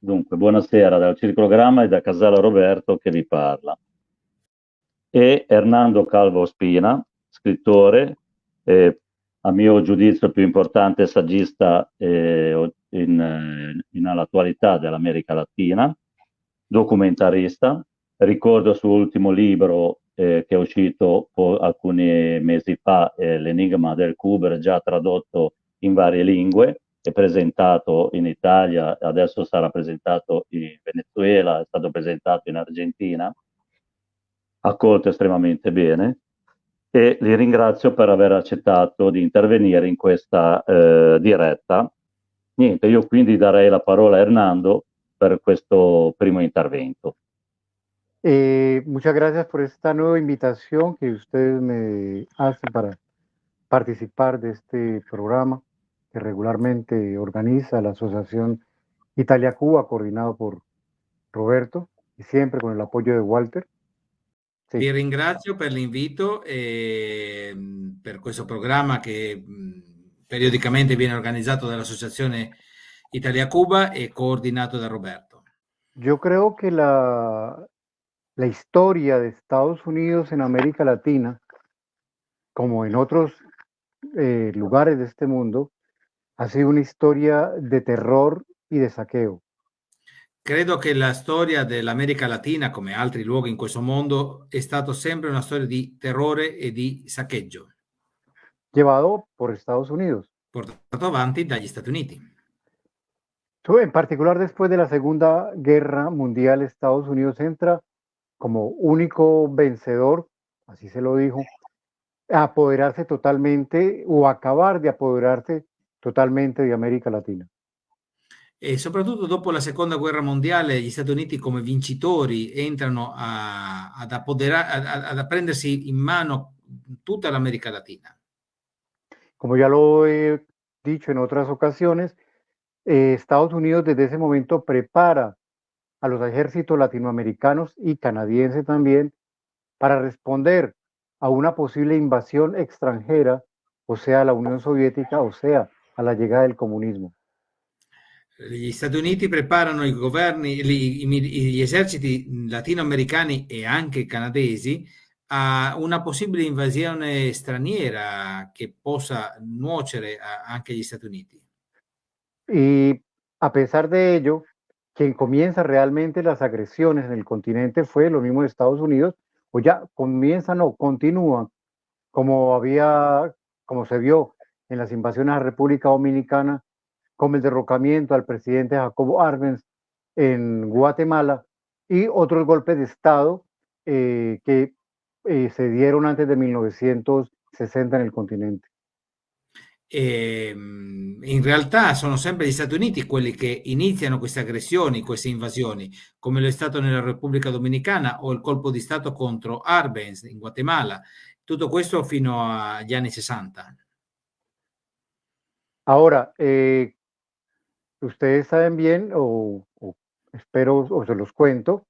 Dunque, buonasera dal Circolo Gramma e da Casale Roberto che vi parla. E Hernando Calvo Spina, scrittore, a mio giudizio il più importante saggista all'attualità dell'America Latina, documentarista. Ricordo il suo ultimo libro che è uscito alcuni mesi fa, L'enigma del Kuber, già tradotto in varie lingue e presentato in Italia, adesso sarà presentato in Venezuela, è stato presentato in Argentina, accolto estremamente bene, e li ringrazio per aver accettato di intervenire in questa diretta. Niente, io quindi darei la parola a Hernando per questo primo intervento. Muchas gracias por esta nueva invitación que ustedes me hacen para participar de este programa que regularmente organiza la Asociación Italia-Cuba, coordinado por Roberto y siempre con el apoyo de Walter. Sì. Vi ringrazio per l'invito e per questo programma che periodicamente viene organizzato dall'Associazione Italia-Cuba e coordinato da Roberto. Yo creo que la historia de Estados Unidos en América Latina, como en otros lugares de este mundo, ha sido una historia de terror y de saqueo. Credo che la storia dell'America Latina, come altri luoghi in questo mondo, è stato sempre una storia di terrore e di saccheggio. Llevado por Estados Unidos. Portato avanti dagli Stati Uniti. En particular después de la Segunda Guerra Mundial, Estados Unidos entra como único vencedor, así se lo dijo, a apoderarse totalmente o acabar de apoderarse totalmente de América Latina. E soprattutto dopo la Seconda Guerra Mondiale gli Stati Uniti come vincitori entrano a prendersi in mano tutta l'America Latina. Como ya lo he dicho en otras ocasiones, Estados Unidos desde ese momento prepara a los ejércitos latinoamericanos y canadienses también para responder a una posible invasión extranjera, o sea, a la Unión Soviética, o sea, a la llegada del comunismo. Gli Stati Uniti preparano i governi, gli eserciti latinoamericani e anche canadesi a una possibile invasione straniera che possa nuocere anche agli Stati Uniti. Y a pesar de ello, quien comienza realmente las agresiones en el continente fue lo mismo de Estados Unidos, o ya comienzan o continúan, como se vio en las invasiones a República Dominicana, como el derrocamiento al presidente Jacobo Arbenz en Guatemala y otros golpes de Estado que se dieron antes de 1960 en el continente. In realtà sono sempre gli Stati Uniti quelli che iniziano queste aggressioni, queste invasioni, come lo è stato nella Repubblica Dominicana o il colpo di Stato contro Arbenz in Guatemala. Tutto questo fino agli anni 60. Ahora, ustedes saben bien, o espero, o se los cuento,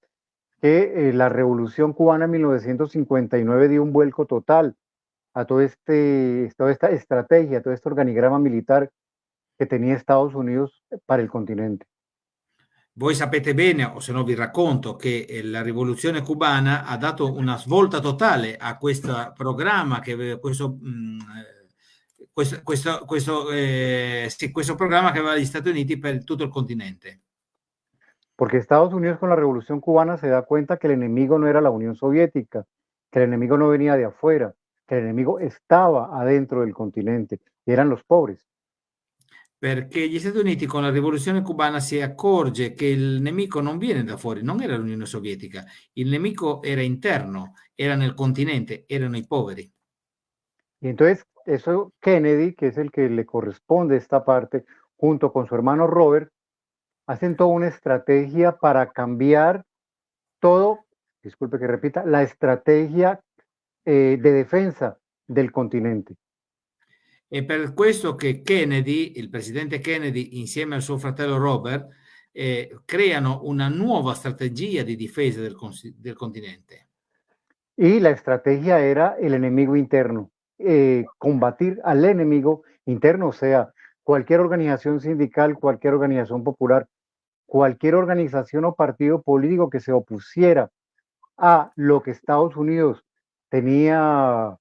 que la Revolución Cubana en 1959 dio un vuelco total a toda esta estrategia, todo este organigrama militar que tenía Estados Unidos para il continente. Voi sapete bene, o se no vi racconto, che la rivoluzione cubana ha dato una svolta totale a questo programma, questo programma che aveva gli Stati Uniti per tutto il continente. Porque Estados Unidos con la Revolución Cubana se da cuenta que el enemigo no era la Unión Soviética, que el enemigo no venía de afuera, que el enemigo estaba adentro del continente, y eran los pobres. Perché gli Stati Uniti con la rivoluzione cubana si accorge che il nemico non viene da fuori, non era l'Unione Sovietica, il nemico era interno, era nel continente, erano i poveri. Y entonces eso Kennedy, que es el que le corresponde esta parte, junto con su hermano Robert, hacen toda una estrategia para cambiar todo, disculpe que repita, la estrategia de defensa del continente. È per questo che Kennedy, il presidente Kennedy, insieme al suo fratello Robert, creano una nuova strategia di difesa del continente. Y la estrategia era el enemigo interno, combatir al enemigo interno, o sea, cualquier organización sindical, cualquier organización popular cualquier organización o partido político que se opusiera a lo que Estados Unidos tenía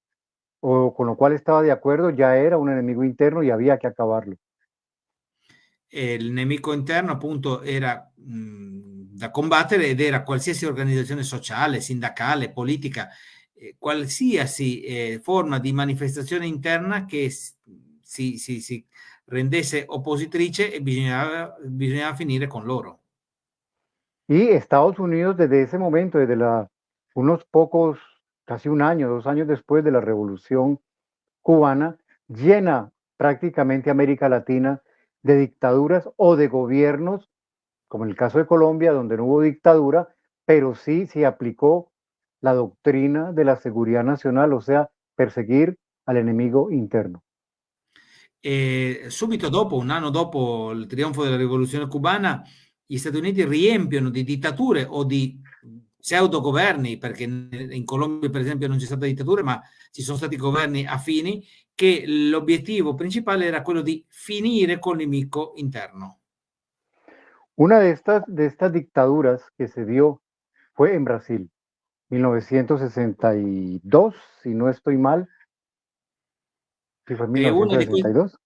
o con lo cual estaba de acuerdo, ya era un enemigo interno y había que acabarlo. Il nemico interno appunto era da combattere ed era qualsiasi organizzazione sociale, sindacale, politica, qualsiasi forma di manifestazione interna che si rendesse oppositrice e bisognava finire con loro. Y Estados Unidos desde ese momento, unos pocos, casi un año, 2 años después de la Revolución Cubana, llena prácticamente América Latina de dictaduras o de gobiernos, como en el caso de Colombia, donde no hubo dictadura, pero sí se aplicó la doctrina de la seguridad nacional, o sea, perseguir al enemigo interno. E subito dopo, un anno dopo il trionfo della rivoluzione cubana, gli Stati Uniti riempiono di dittature o di pseudo-governi, perché in Colombia per esempio non c'è stata dittatura, ma ci sono stati governi affini, che l'obiettivo principale era quello di finire col nemico interno. Una de estas dictaduras que se dio fue en Brasil, 1962, si no estoy mal. Sí, fue E una di 1962.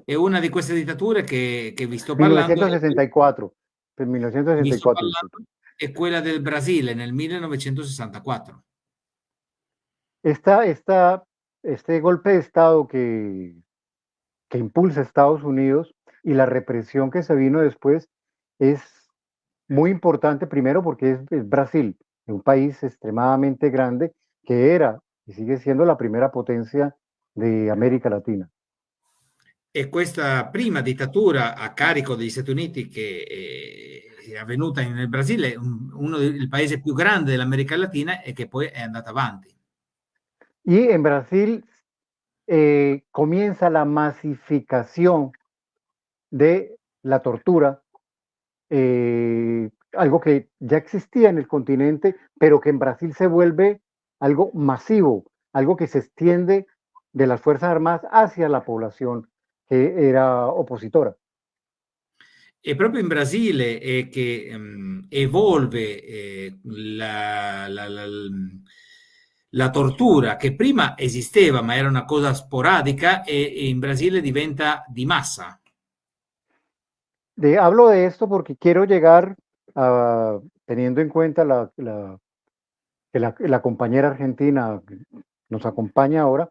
è una di queste dittature che vi sto parlando 1964. vi sto 1964. parlando è quella del Brasile nel 1964. Este golpe de Estado que impulsa a Estados Unidos y la represión que se vino después es muy importante, primero porque es Brasil, un país extremadamente grande que era y sigue siendo la primera potencia de América Latina. E questa prima dittatura a carico degli Stati Uniti che è avvenuta nel Brasile, il paese più grande dell'America Latina e che poi è andata avanti. Y en Brasil comienza la masificación de la tortura, algo que ya existía en el continente, pero que en Brasil se vuelve algo masivo, algo que se extiende de las Fuerzas Armadas hacia la población que era opositora. È proprio in Brasile che evolve la tortura, che prima esisteva ma era una cosa sporadica e in Brasile diventa di massa. Hablo de esto porque quiero llegar a, teniendo en cuenta que la compañera argentina nos acompaña ahora,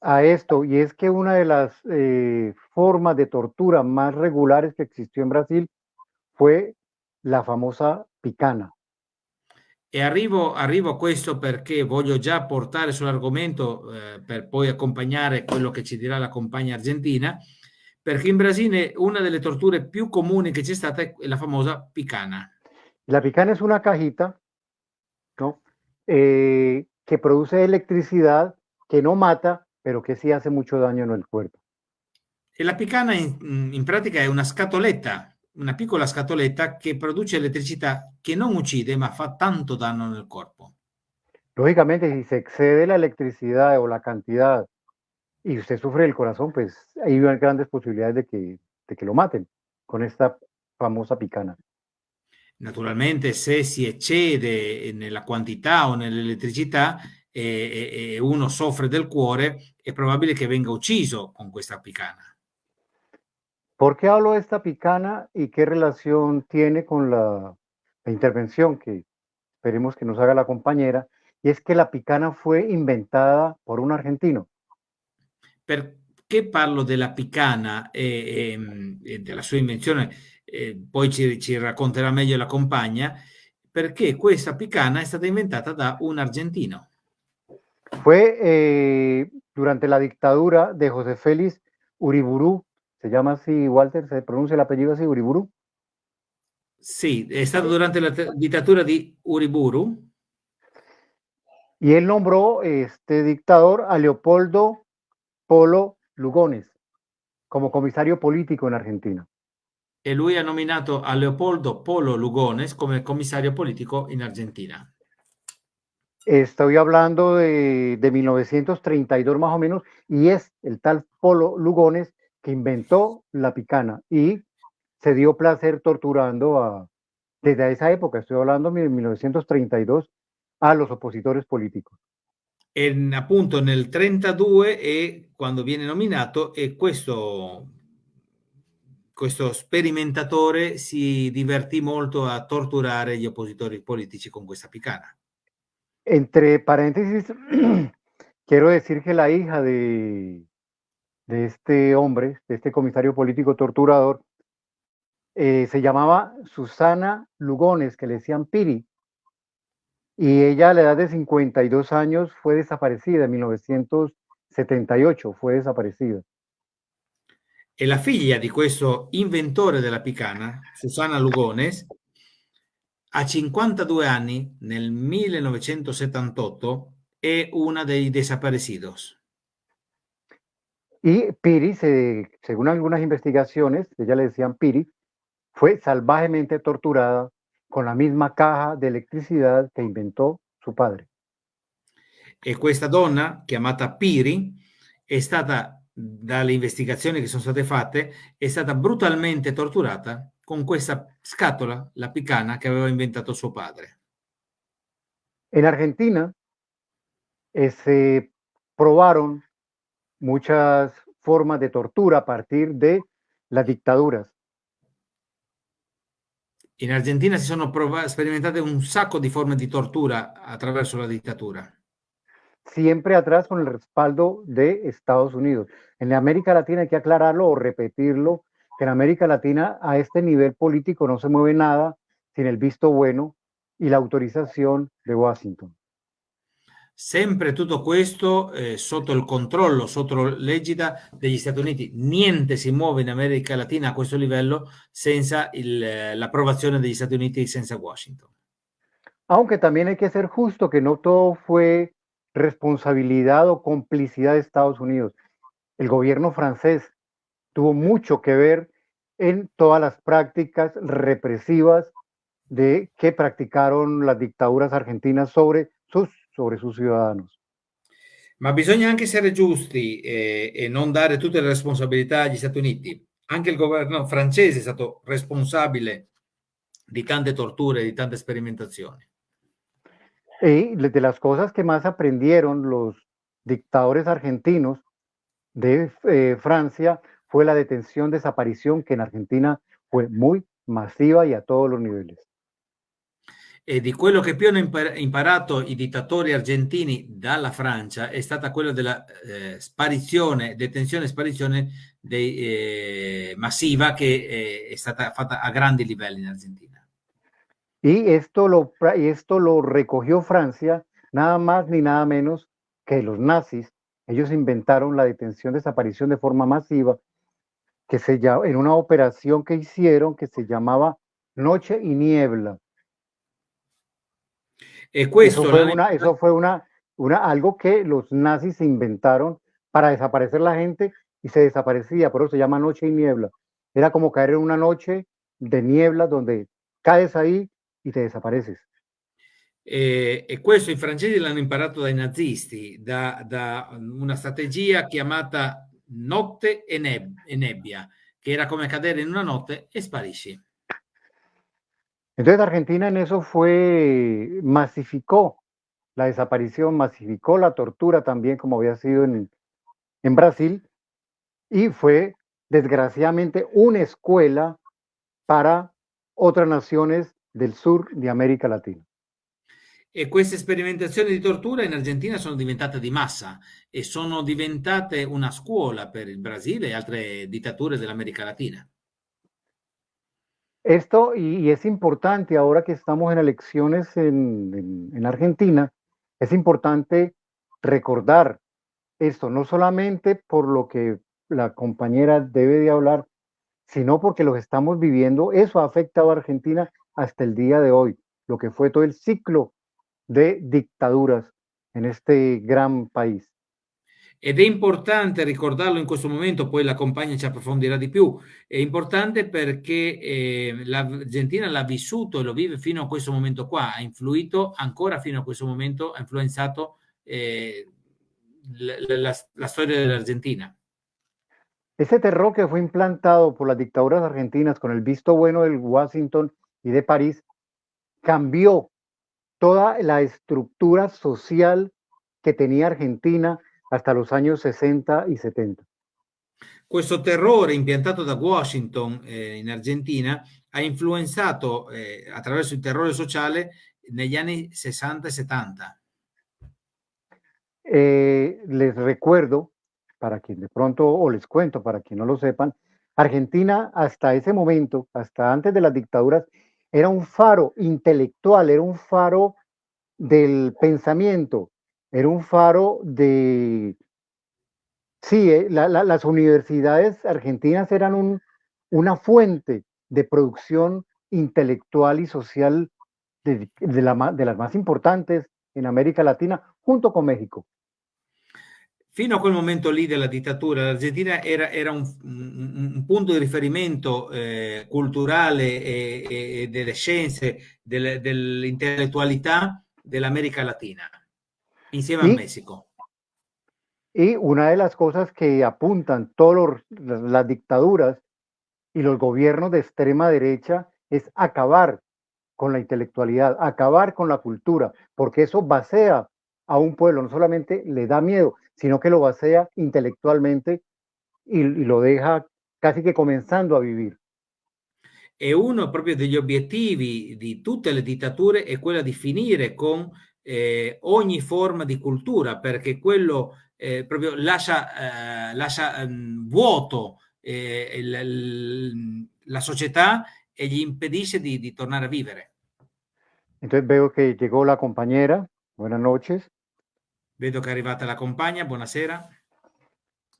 a esto, y es que una de las formas de tortura más regulares que existió en Brasil fue la famosa picana. E arrivo a questo perché voglio già portare sull'argomento per poi accompagnare quello che ci dirà la compagna argentina, perché in Brasile una delle torture più comuni che c'è stata è la famosa picana. La picana es una cajita, ¿no? Que produce electricidad, que no mata, pero que sí hace mucho daño en el cuerpo. E la picana in pratica è una scatoletta, una piccola scatoletta che produce elettricità che non uccide ma fa tanto danno nel corpo. Lógicamente, si se excede la electricidad o la cantidad y usted sufre el corazón, pues hay grandes posibilidades de que lo maten con esta famosa picana. Naturalmente, se si eccede nella quantità o nell'elettricità e uno soffre del cuore, è probabile che venga ucciso con questa picana. ¿Por qué hablo de esta picana y qué relación tiene con la intervención que esperemos que nos haga la compañera? Y es que la picana fue inventada por un argentino. Perché parlo della picana e della sua invenzione? Poi ci racconterà meglio la compagna, perché questa picana è stata inventata da un argentino. Fue durante la dictadura de José Félix Uriburu. ¿Se llama así, Walter? ¿Se pronuncia el apellido así, Uriburu? Sì, è stato durante la dittatura di Uriburu. Y él nombró este dictador a Leopoldo Polo Lugones como comisario político en Argentina. E lui ha nominato a Leopoldo Polo Lugones come commissario politico in Argentina. Estoy hablando de 1932 más o menos, y es el tal Polo Lugones que inventó la picana y se dio placer torturando desde esa época, estoy hablando de 1932, a los opositores políticos. Appunto nel 32 è quando viene nominato, e questo sperimentatore si divertì molto a torturare gli oppositori politici con questa picana. Entre paréntesis, quiero decir que la hija de este hombre, de este comisario político torturador, se llamaba Susana Lugones, que le decían Piri, y ella a la edad de 52 años fue desaparecida, en 1978 fue desaparecida. E la figlia di questo inventore della picana, Susana Lugones, a 52 anni, nel 1978, è una dei desaparecidos. Y Piri, según algunas investigaciones, ella le decían Piri, fue salvajemente torturada con la misma caja de electricidad que inventó su padre. E questa donna, chiamata Piri, è stata, dalle investigazioni che sono state fatte, è stata brutalmente torturata con questa scatola, la picana, che aveva inventato suo padre. En Argentina se probaron muchas formas de tortura a partir de las dictaduras. In Argentina si sono sperimentate un sacco di forme di tortura attraverso la dittatura. Siempre atrás con el respaldo de Estados Unidos. En América Latina hay que aclararlo o repetirlo, que en América Latina a este nivel político no se mueve nada sin el visto bueno y la autorización de Washington. Sempre tutto questo sotto il controllo, sotto l'egida degli Stati Uniti. Niente si muove in America Latina a questo livello senza l'approvazione degli Stati Uniti e senza Washington. Aunque también hay que ser justo que no todo fue responsabilidad o complicidad de Estados Unidos. El gobierno francés tuvo mucho que ver en todas las prácticas represivas que practicaron las dictaduras argentinas sobre sus ciudadanos. Ma bisogna anche essere giusti e non dare tutte le responsabilità agli Stati Uniti. Anche il governo francese è stato responsabile di tante torture, di tante sperimentazioni. Y de las cosas que más aprendieron los dictadores argentinos de Francia fue la detención, desaparición, que en Argentina fue muy masiva y a todos los niveles. E di quello che più hanno imparato i dittatori argentini dalla Francia è stata quella della sparizione, detenzione e sparizione massiva che è stata fatta a grandi livelli in Argentina. Y esto lo recogió Francia, nada más ni nada menos que los nazis. Ellos inventaron la detención, desaparición de forma masiva, en una operación que hicieron que se llamaba Noche y Niebla. Eso fue algo que los nazis inventaron para desaparecer la gente y se desaparecía, por eso se llama Noche y Niebla. Era como caer en una noche de niebla donde caes ahí y te desapareces. E questo i francesi l'hanno imparato dai nazisti, da una strategia chiamata notte e nebbia, che era come cadere in una notte e sparisci. Entonces Argentina en eso masificó la desaparición, masificó la tortura también, como había sido en Brasil, y fue desgraciadamente una escuela para otras naciones del sur de América Latina. E queste sperimentazioni di tortura in Argentina sono diventate di massa e sono diventate una scuola per il Brasile e altre dittature dell'America Latina. Esto, y es importante ahora que estamos en elecciones en Argentina, es importante recordar esto, no solamente por lo que la compañera debe de hablar, sino porque lo que estamos viviendo, eso ha afectado a Argentina hasta el día de hoy, lo que fue todo el ciclo de dictaduras en este gran país. Ed è importante ricordarlo in questo momento, poi la compagna ci approfondirà di più, è importante perché l'Argentina l'ha vissuto e lo vive fino a questo momento qua, ha influito ancora fino a questo momento, ha influenzato la storia dell'Argentina. Ese terror que fue implantado por las dictaduras argentinas con el visto bueno del Washington y de París cambiò toda la estructura social che tenía Argentina hasta los años 60 y 70. Questo terrore impiantato da Washington in Argentina ha influenzato attraverso il terrore sociale negli anni 60 e 70. Les recuerdo, para quien de pronto, o les cuento, para quien no lo sepan, Argentina hasta ese momento, hasta antes de las dictaduras, era un faro intelectual, era un faro del pensamiento, era un faro de... Sí, las universidades argentinas eran una fuente de producción intelectual y social de las más importantes en América Latina, junto con México. Fino a quel momento lì della dittatura, l'Argentina era un punto di riferimento culturale e delle scienze, dell'intellettualità dell'America Latina, insieme a Messico. Y una de las cosas que apuntan todas las dictaduras y los gobiernos de extrema derecha es acabar con la intelectualidad, acabar con la cultura, porque eso vacía a un pueblo, no solamente le da miedo, sino que lo vacía intelectualmente y lo deja casi che comenzando a vivere. E uno proprio degli obiettivi di tutte le dittature è quello di finire con ogni forma di cultura, perché quello proprio lascia vuoto la società e gli impedisce di tornare a vivere. Entonces veo que llegó la compañera. Buenas noches. Vedo che è arrivata la compagna, buonasera.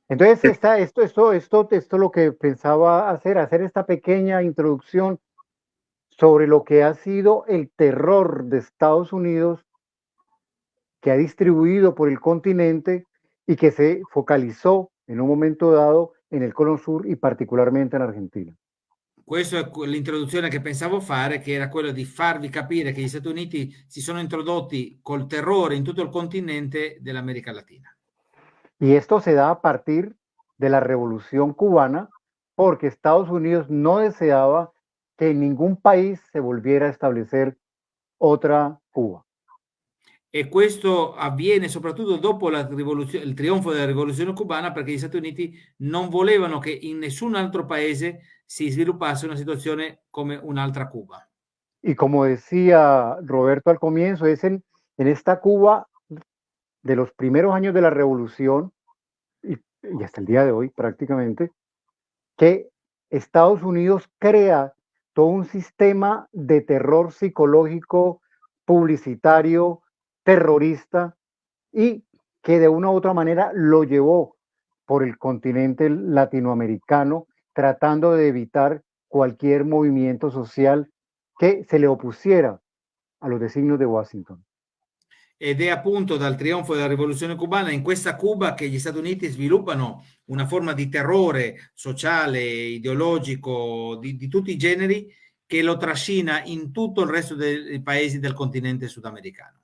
Entonces, esto es lo que pensaba hacer esta pequeña introducción sobre lo que ha sido el terror de Estados Unidos que ha distribuido por el continente y que se focalizó en un momento dado en el Cono Sur y particularmente en Argentina. Questa è l'introduzione che pensavo fare, che era quella di farvi capire che gli Stati Uniti si sono introdotti col terrore in tutto il continente dell'America Latina. Y esto se da a partir de la Revolución Cubana, porque Estados Unidos no deseaba que en ningún país se volviera a establecer otra Cuba. E questo avviene soprattutto dopo il trionfo della rivoluzione cubana, perché gli Stati Uniti non volevano che in nessun altro paese si sviluppasse una situazione come un'altra Cuba. Y como decía Roberto al comienzo, es en esta Cuba de los primeros años de la revolución y hasta el día de hoy prácticamente, que Estados Unidos crea todo un sistema de terror psicológico, publicitario, terrorista, y que de una u otra manera lo llevó por el continente latinoamericano, tratando de evitar cualquier movimiento social che se le oppusiera a los designios de Washington. Ed è appunto dal trionfo della rivoluzione cubana in questa Cuba che gli Stati Uniti sviluppano una forma di terrore sociale, ideologico, di tutti i generi, che lo trascina in tutto il resto dei paesi del continente sudamericano.